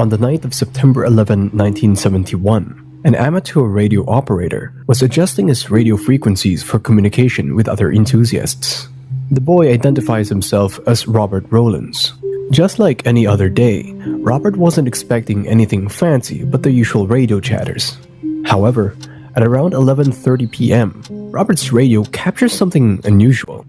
On the night of September 11, 1971, an amateur radio operator was adjusting his radio frequencies for communication with other enthusiasts. The boy identifies himself as Robert Rowlands. Just like any other day, Robert wasn't expecting anything fancy but the usual radio chatters. However, at around 11:30 p.m., Robert's radio captures something unusual.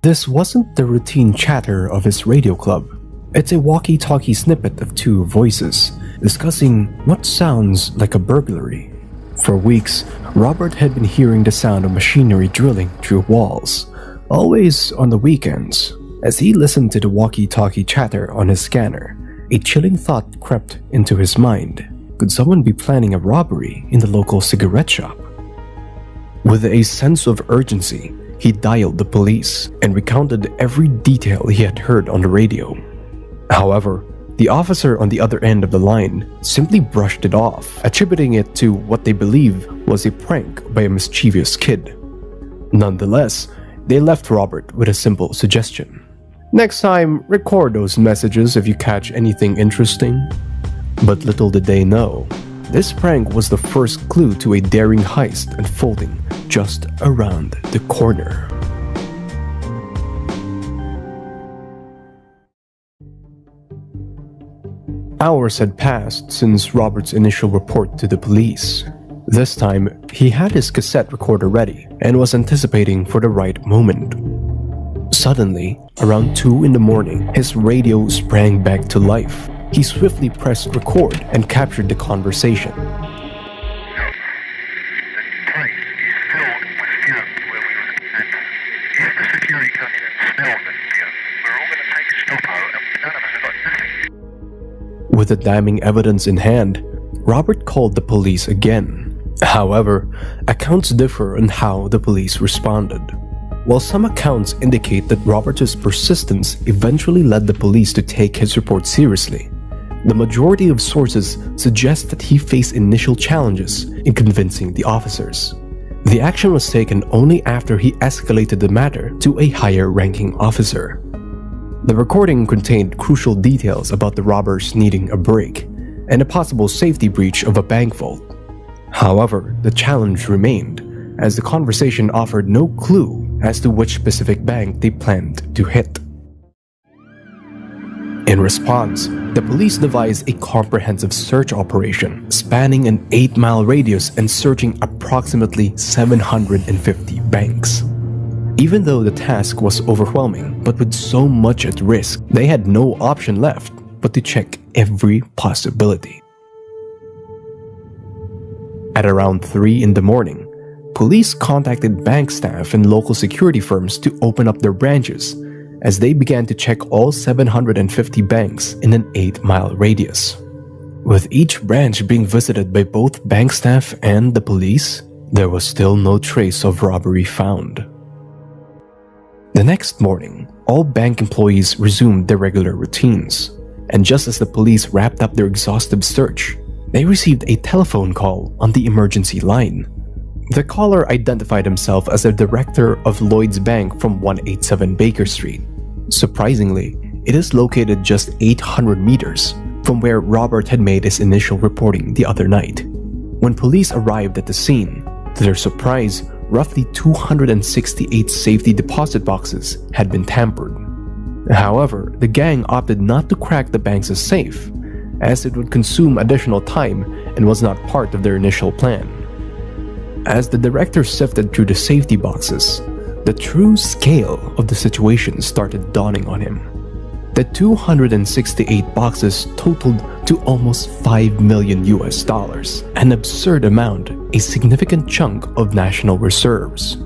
This wasn't the routine chatter of his radio club. It's a walkie-talkie snippet of two voices discussing what sounds like a burglary. For weeks, Robert had been hearing the sound of machinery drilling through walls, always on the weekends. As he listened to the walkie-talkie chatter on his scanner, a chilling thought crept into his mind. Could someone be planning a robbery in the local cigarette shop? With a sense of urgency, he dialed the police and recounted every detail he had heard on the radio. However, the officer on the other end of the line simply brushed it off, attributing it to what they believe was a prank by a mischievous kid. Nonetheless, they left Robert with a simple suggestion. Next time, record those messages if you catch anything interesting. But little did they know, this prank was the first clue to a daring heist unfolding just around the corner. Hours had passed since Robert's initial report to the police. This time, he had his cassette recorder ready and was anticipating for the right moment. Suddenly, around 2 in the morning, his radio sprang back to life. He swiftly pressed record and captured the conversation. With the damning evidence in hand, Robert called the police again. However, accounts differ on how the police responded. While some accounts indicate that Robert's persistence eventually led the police to take his report seriously, the majority of sources suggest that he faced initial challenges in convincing the officers. The action was taken only after he escalated the matter to a higher-ranking officer. The recording contained crucial details about the robbers needing a break and a possible safety breach of a bank vault. However, the challenge remained, as the conversation offered no clue as to which specific bank they planned to hit. In response, the police devised a comprehensive search operation spanning an 8-mile radius and searching approximately 750 banks. Even though the task was overwhelming, but with so much at risk, they had no option left but to check every possibility. At around 3 in the morning, police contacted bank staff and local security firms to open up their branches as they began to check all 750 banks in an 8-mile radius. With each branch being visited by both bank staff and the police, there was still no trace of robbery found. The next morning, all bank employees resumed their regular routines, and just as the police wrapped up their exhaustive search, they received a telephone call on the emergency line. The caller identified himself as a director of Lloyd's Bank from 187 Baker Street. Surprisingly, it is located just 800 meters from where Robert had made his initial reporting the other night. When police arrived at the scene, to their surprise, roughly 268 safety deposit boxes had been tampered. However, the gang opted not to crack the bank's safe, as it would consume additional time and was not part of their initial plan. As the director sifted through the safety boxes, the true scale of the situation started dawning on him. The 268 boxes totaled to almost $5 million, an absurd amount, a significant chunk of national reserves.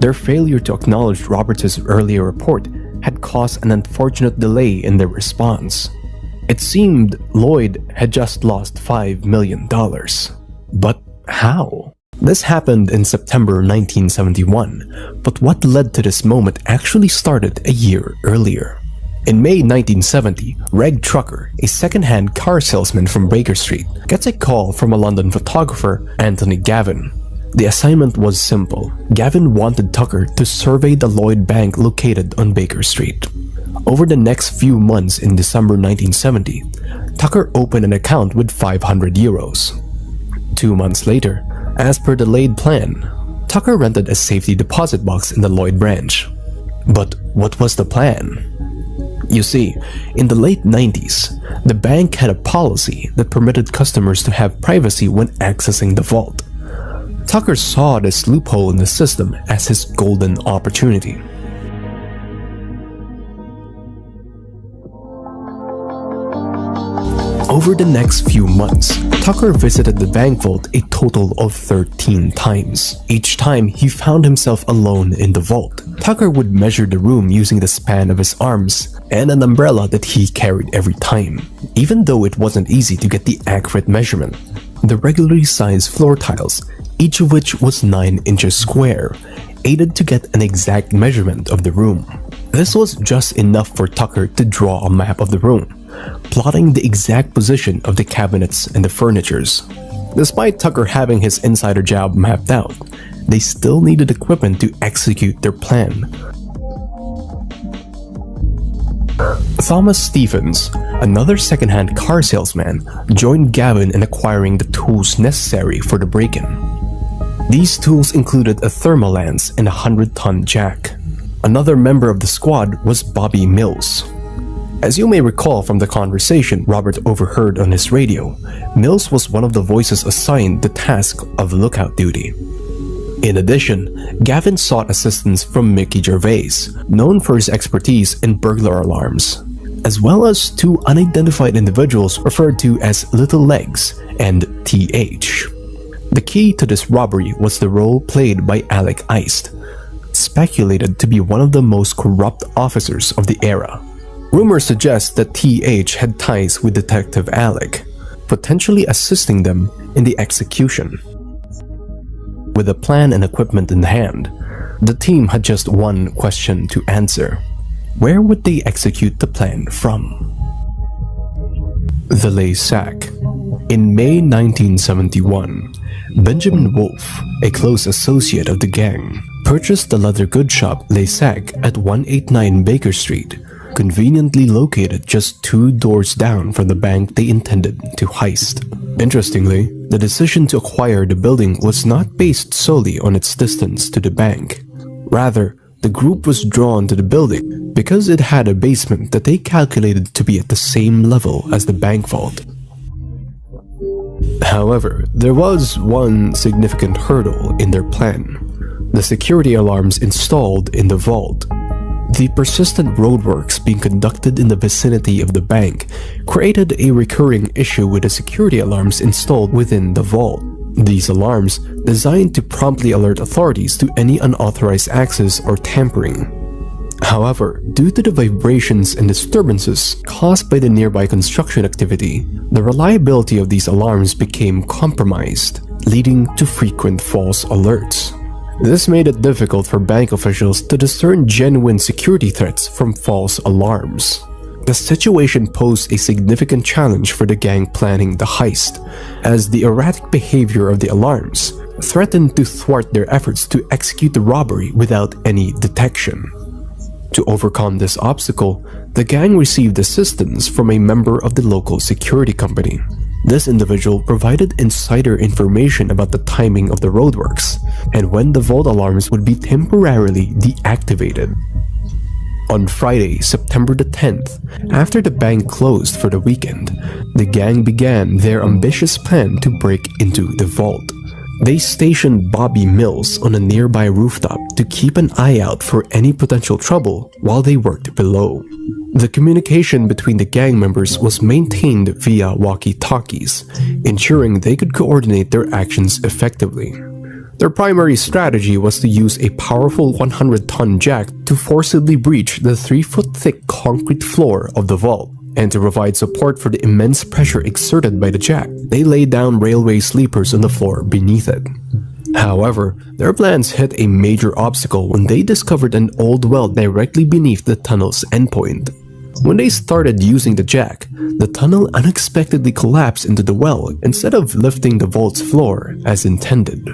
Their failure to acknowledge Roberts' earlier report had caused an unfortunate delay in their response. It seemed Lloyd had just lost $5 million. But how? This happened in September 1971, but what led to this moment actually started a year earlier. In May 1970, Reg Trucker, a second-hand car salesman from Baker Street, gets a call from a London photographer, Anthony Gavin. The assignment was simple. Gavin wanted Tucker to survey the Lloyd Bank located on Baker Street. Over the next few months in December 1970, Tucker opened an account with €500. 2 months later, as per the laid plan, Tucker rented a safety deposit box in the Lloyd branch. But what was the plan? You see, in the late 90s, the bank had a policy that permitted customers to have privacy when accessing the vault. Tucker saw this loophole in the system as his golden opportunity. Over the next few months, Tucker visited the bank vault a total of 13 times. Each time, he found himself alone in the vault. Tucker would measure the room using the span of his arms and an umbrella that he carried every time, even though it wasn't easy to get the accurate measurement. The regularly sized floor tiles, each of which was 9 inches square, aided to get an exact measurement of the room. This was just enough for Tucker to draw a map of the room, plotting the exact position of the cabinets and the furnitures. Despite Tucker having his insider job mapped out, they still needed equipment to execute their plan. Thomas Stephens, another second-hand car salesman, joined Gavin in acquiring the tools necessary for the break-in. These tools included a thermal lance and a 100-ton jack. Another member of the squad was Bobby Mills. As you may recall from the conversation Robert overheard on his radio, Mills was one of the voices assigned the task of lookout duty. In addition, Gavin sought assistance from Mickey Gervais, known for his expertise in burglar alarms, as well as 2 unidentified individuals referred to as Little Legs and TH. The key to this robbery was the role played by Alec Eist, speculated to be one of the most corrupt officers of the era. Rumors suggest that TH had ties with Detective Alec, potentially assisting them in the execution. With a plan and equipment in hand, the team had just one question to answer. Where would they execute the plan from? The Lay Sack. In May 1971, Benjamin Wolfe, a close associate of the gang, purchased the leather goods shop Lay Sack at 189 Baker Street, conveniently located just 2 doors down from the bank they intended to heist. Interestingly, the decision to acquire the building was not based solely on its distance to the bank. Rather, the group was drawn to the building because it had a basement that they calculated to be at the same level as the bank vault. However, there was one significant hurdle in their plan: the security alarms installed in the vault. The persistent roadworks being conducted in the vicinity of the bank created a recurring issue with the security alarms installed within the vault. These alarms, designed to promptly alert authorities to any unauthorized access or tampering. However, due to the vibrations and disturbances caused by the nearby construction activity, the reliability of these alarms became compromised, leading to frequent false alerts. This made it difficult for bank officials to discern genuine security threats from false alarms. The situation posed a significant challenge for the gang planning the heist, as the erratic behavior of the alarms threatened to thwart their efforts to execute the robbery without any detection. To overcome this obstacle, the gang received assistance from a member of the local security company. This individual provided insider information about the timing of the roadworks and when the vault alarms would be temporarily deactivated. On Friday, September the 10th, after the bank closed for the weekend, the gang began their ambitious plan to break into the vault. They stationed Bobby Mills on a nearby rooftop to keep an eye out for any potential trouble while they worked below. The communication between the gang members was maintained via walkie-talkies, ensuring they could coordinate their actions effectively. Their primary strategy was to use a powerful 100-ton jack to forcibly breach the 3-foot-thick concrete floor of the vault. And to provide support for the immense pressure exerted by the jack, they laid down railway sleepers on the floor beneath it. However, their plans hit a major obstacle when they discovered an old well directly beneath the tunnel's endpoint. When they started using the jack, the tunnel unexpectedly collapsed into the well instead of lifting the vault's floor as intended.